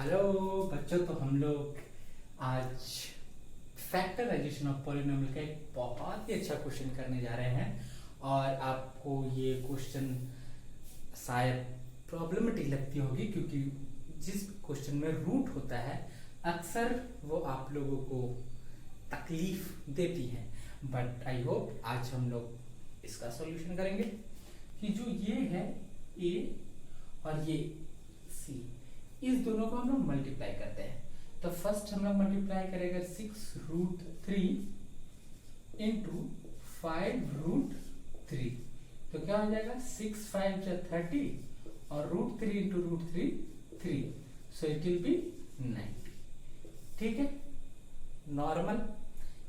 Hello बच्चों, तो हम लोग आज फैक्टराइजेशन ऑफ पॉलिनोमियल का एक बहुत ही अच्छा क्वेश्चन करने जा रहे हैं। और आपको ये क्वेश्चन शायद प्रॉब्लमेटिक लगती होगी, क्योंकि जिस क्वेश्चन में रूट होता है अक्सर वो आप लोगों को तकलीफ देती है। बट आई होप आज हम लोग इसका सॉल्यूशन करेंगे कि जो ये है ए और ये सी, इस दोनों को हम लोग मल्टीप्लाई करते हैं। तो फर्स्ट हम लोग मल्टीप्लाई करेंगे 6√3 इंटू 5√3। तो क्या हो जाएगा 6 5 30 और √3 into √3 3, so it will be 90। ठीक है, नॉर्मल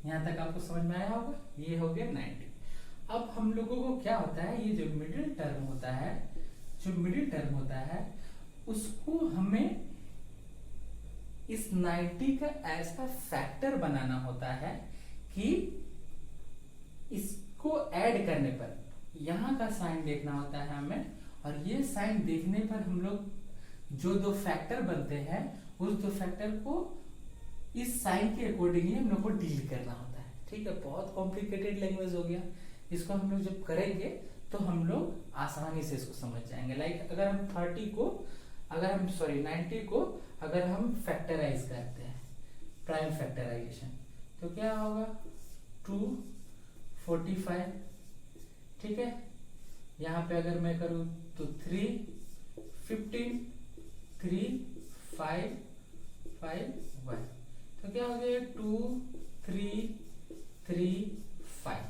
यहां तक आपको समझ में आया होगा। ये हो गया 90। अब हम लोगों को क्या होता है, ये जो मिडिल टर्म होता है उसको हमें इस 90 का ऐसा फैक्टर बनाना होता है कि इसको ऐड करने पर यहां का साइन देखना होता है हमें, और ये साइन देखने पर हम लोग जो दो फैक्टर बनते हैं उस दो फैक्टर को इस साइन के अकॉर्डिंगली हम लोग को डील करना होता है। ठीक है, बहुत कॉम्प्लिकेटेड लैंग्वेज हो गया। इसको हम लोग जब करेंगे तो हम लोग आसानी से इसको समझ जाएंगे। लाइक अगर हम 90 को अगर हम फैक्टराइज करते हैं, प्राइम फैक्टराइजेशन, तो क्या होगा 245। ठीक है, यहां पे अगर मैं करूं तो 3 15 3 5 5 1, तो क्या हो गया 2 3 3 5,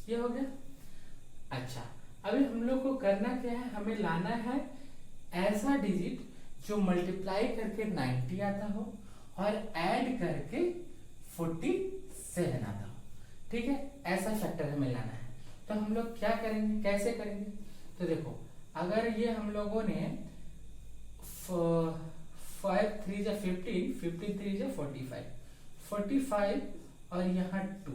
ये हो गया। अच्छा, अभी हम लोग को करना क्या है, हमें लाना है ऐसा डिजिट जो मल्टीप्लाई करके 90 आता हो और ऐड करके 47 आता हो। ठीक है, ऐसा फैक्टर हमें लाना है। तो हम लोग क्या करेंगे, कैसे करेंगे, तो देखो अगर ये हम लोगों ने 5 3 जा 15 15 3 जा 45 और यहाँ 2,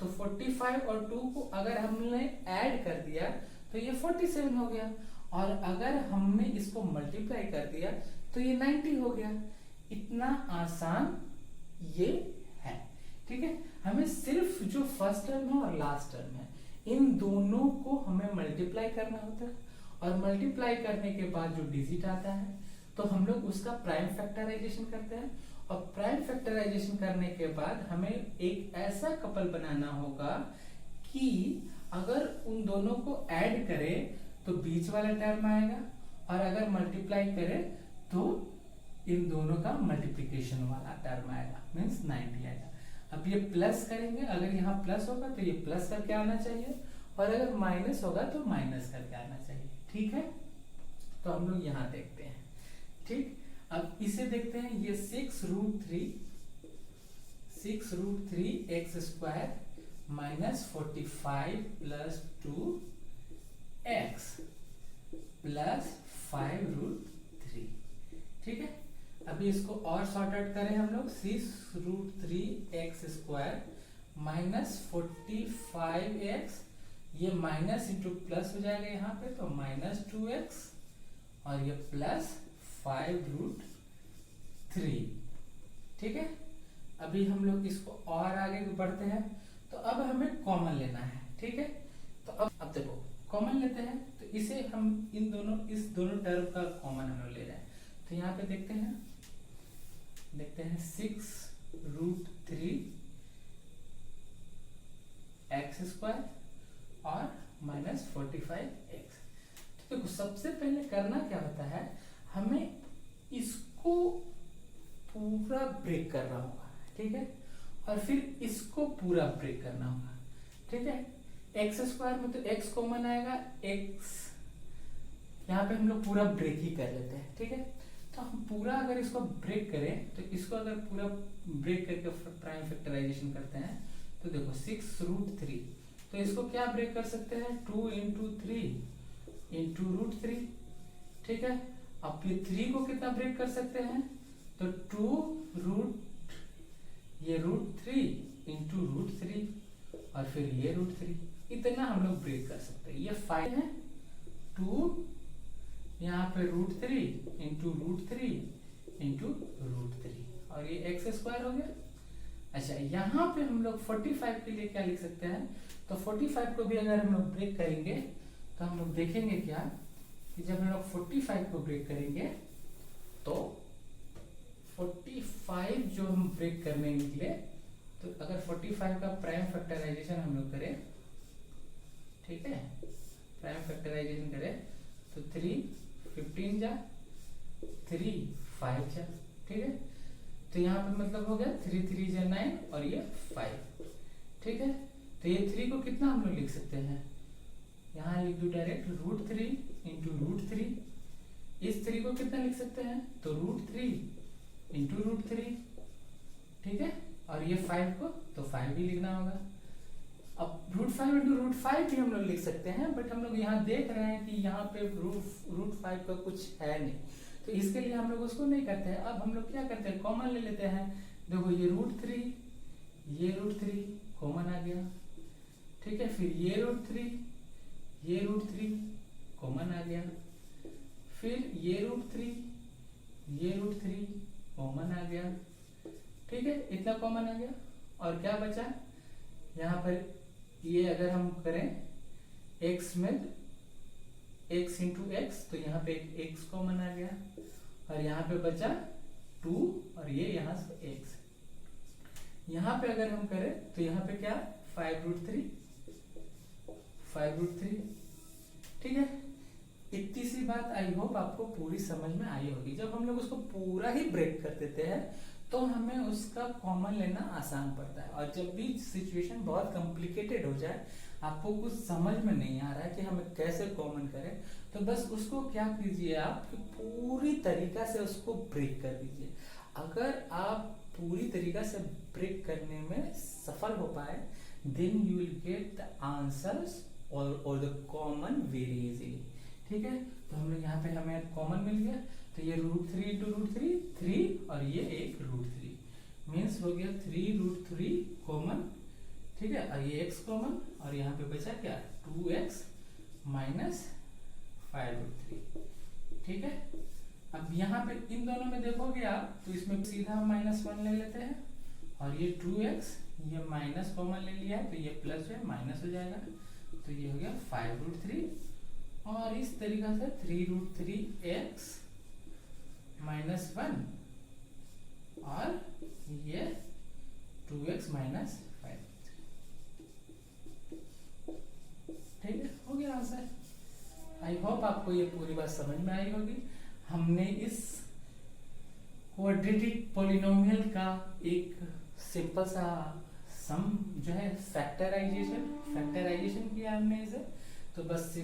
तो 45 और 2 को अगर हमने ऐड कर दिया तो ये 47 हो गया, और अगर हमने इसको मल्टीप्लाई कर दिया तो ये 90 हो गया। इतना आसान ये है। ठीक है, हमें सिर्फ जो फर्स्ट टर्म है और लास्ट टर्म है इन दोनों को हमें मल्टीप्लाई करना होता है, और मल्टीप्लाई करने के बाद जो डिजिट आता है तो हम लोग उसका प्राइम फैक्टराइजेशन करते हैं, और प्राइम फैक्टराइजेशन करने के बाद हमें एक ऐसा कपल बनाना होगा कि अगर उन दोनों को ऐड करें तो बीच वाला टर्म आएगा, और अगर मल्टीप्लाई करें तो इन दोनों का मल्टीप्लिकेशन वाला टर्म आएगा, मींस 90 आएगा। अब ये प्लस करेंगे, अगर यहाँ प्लस होगा तो ये प्लस करके आना चाहिए, और अगर माइनस होगा तो माइनस करके आना चाहिए। ठीक है, तो हम लोग यहाँ देखते हैं। ठीक, अब इसे देखते हैं, ये 6√3 x square minus 45 plus 2x plus 5√3। ठीक है, अभी इसको और सॉर्ट आउट करें हम लोग। 6√3 एक्स स्क्वायर माइनस 45x, ये माइनस इंटू प्लस हो जाएगा यहाँ पे, तो माइनस 2x, और ये प्लस 5√3। ठीक है, अभी हम लोग इसको और आगे बढ़ते हैं, तो अब हमें कॉमन लेना है। ठीक है, तो अब देखो कॉमन लेते हैं, तो इसे हम इस दोनों टर्म का कॉमन हम लोग ले रहे हैं। तो यहाँ पे देखते हैं 6√3 एक्स स्क्वायर और माइनस 45x। तो देखो सबसे पहले करना क्या होता है, हमें इसको पूरा ब्रेक करना होगा। ठीक है, और फिर इसको पूरा ब्रेक करना होगा। ठीक है, एक्स स्क्वायर में तो x कॉमन आएगा, x यहाँ पे हम लोग पूरा ब्रेक ही कर लेते हैं। ठीक है, तो हम पूरा अगर इसको ब्रेक करें, तो इसको अगर पूरा ब्रेक करके प्राइम फैक्टराइजेशन करते हैं, तो देखो 6√3, तो इसको क्या ब्रेक कर सकते हैं, 2 इंटू 3 इंटू √3। ठीक है, अब ये 3 को कितना ब्रेक कर सकते हैं, तो 2 √3 इंटू √3, और फिर ये √3, इतना हम लोग ब्रेक कर सकते हैं। ये 5 है, 2 यहाँ पे √3 इंटू √3 इंटू रूट 3 और ये एक्स स्क्वायर हो गया। अच्छा, यहाँ पे हम लोग 45 के लिए क्या लिख सकते हैं, तो 45 को भी अगर हम लोग ब्रेक करेंगे तो हम लोग देखेंगे क्या कि जब हम लोग 45 को ब्रेक करेंगे तो 45 जो हम ब्रेक करने निकले, तो अगर 45 का प्राइम फैक्टराइजेशन हम लोग करें, ठीक है, प्राइम फैक्टराइजेशन करें तो 3 15 जा 3 5 जा, ठीक है। तो यहाँ पे मतलब हो गया 3 3 जा 9 और ये 5, ठीक है। तो ये 3 को कितना हम लोग लिख सकते हैं, यहाँ लिख दो डायरेक्ट रूट 3 इंटू रूट 3। इस 3 को कितना लिख सकते हैं, तो रूट 3 इंटू रूट 3, ठीक है। और ये 5 को तो 5 भी लिखना होगा। अब रूट 5 इंटू रूट 5 भी हम लोग लिख सकते हैं, बट हम लोग यहाँ देख रहे हैं कि यहाँ पे रूट 5 का कुछ है नहीं, तो इसके लिए हम लोग उसको नहीं करते हैं। अब हम लोग क्या करते हैं, कॉमन ले लेते हैं। देखो ये रूट 3, ये रूट 3 कॉमन आ गया, ठीक है। फिर ये रूट 3, ये रूट 3 कॉमन आ गया, फिर ये रूट 3, ये रूट 3 कॉमन आ गया, ठीक है। इतना कॉमन आ गया और क्या बचा यहाँ पर, ये अगर हम करें x में x इंटू एक्स, तो यहाँ पे x कॉमन आ गया और यहाँ पे बचा 2 और ये यहाँ से x। यहाँ पे अगर हम करें तो यहाँ पे क्या 5 रूट 3, 5 रूट 3, ठीक है। इतनी सी बात आई होप आपको पूरी समझ में आई होगी। जब हम लोग उसको पूरा ही ब्रेक कर देते हैं तो हमें उसका कॉमन लेना आसान पड़ता है, और जब भी सिचुएशन बहुत कॉम्प्लिकेटेड हो जाए, आपको कुछ समझ में नहीं आ रहा है कि हमें कैसे कॉमन करें, तो बस उसको क्या कीजिए आप कि पूरी तरीका से उसको ब्रेक कर दीजिए। अगर आप पूरी तरीका से ब्रेक करने में सफल हो पाए, then you will get the answers और द कॉमन वेरी इजीली, ठीक है। तो हम लोग यहाँ पे हमें कॉमन मिल गया, तो ये रूट 3 इंटू रूट 3 3 और ये एक रूट 3 मीन्स हो गया 3 रूट 3 कॉमन, ठीक है। और ये x कॉमन और यहाँ पे बचा क्या 2x माइनस 5 रूट 3, ठीक है। अब यहाँ पे इन दोनों में देखोगे आप तो इसमें सीधा हम -1 ले लेते हैं और ये 2x, ये माइनस कॉमन ले लिया है तो ये प्लस है माइनस हो जाएगा, तो ये हो गया 5 रूट 3 और इस तरीका से 3 रूट 3 x माइनस 1 और ये 2x माइनस 5, ठीक है, हो गया आंसर। आई होप आपको ये पूरी बात समझ में आई होगी। हमने इस क्वाड्रेटिक पॉलिनोमियल का एक सिंपल सा सम जो है फैक्टराइजेशन किया हमने इसे, तो बस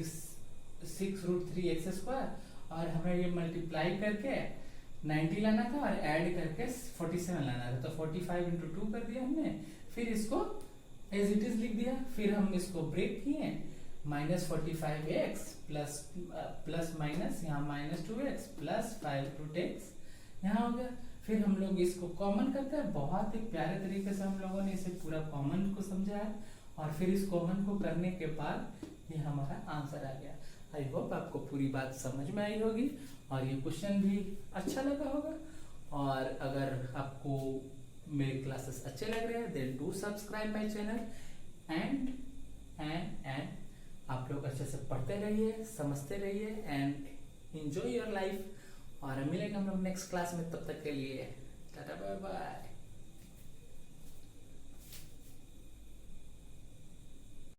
6 रूट 3 एक्स स्क्वायर और हमें ये मल्टीप्लाई करके 90 लाना था और ऐड करके 47 लाना था, तो 45 इंटू 2 कर दिया हमने, फिर इसको एज इट इज लिख दिया। फिर हम इसको ब्रेक किए, -45x प्लस माइनस यहाँ -2x प्लस 5 रूट x यहाँ हो गया। फिर हम लोग इसको कॉमन करते हैं, बहुत ही प्यारे तरीके से हम लोगों ने इसे पूरा कॉमन को समझा है और फिर इस कॉमन को करने के बाद ये हमारा आंसर आ गया। आई होप आपको पूरी बात समझ में आई होगी और ये क्वेश्चन भी अच्छा लगा होगा। और अगर आपको मेरे क्लासेस अच्छे लग रहे हैं then do subscribe my channel and आप लोग अच्छे से पढ़ते रहिए, समझते रहिए एंड एंजॉय योर लाइफ। और मिलेंगे हम लोग नेक्स्ट क्लास में, तब तक के लिए टाटा बाय बाय।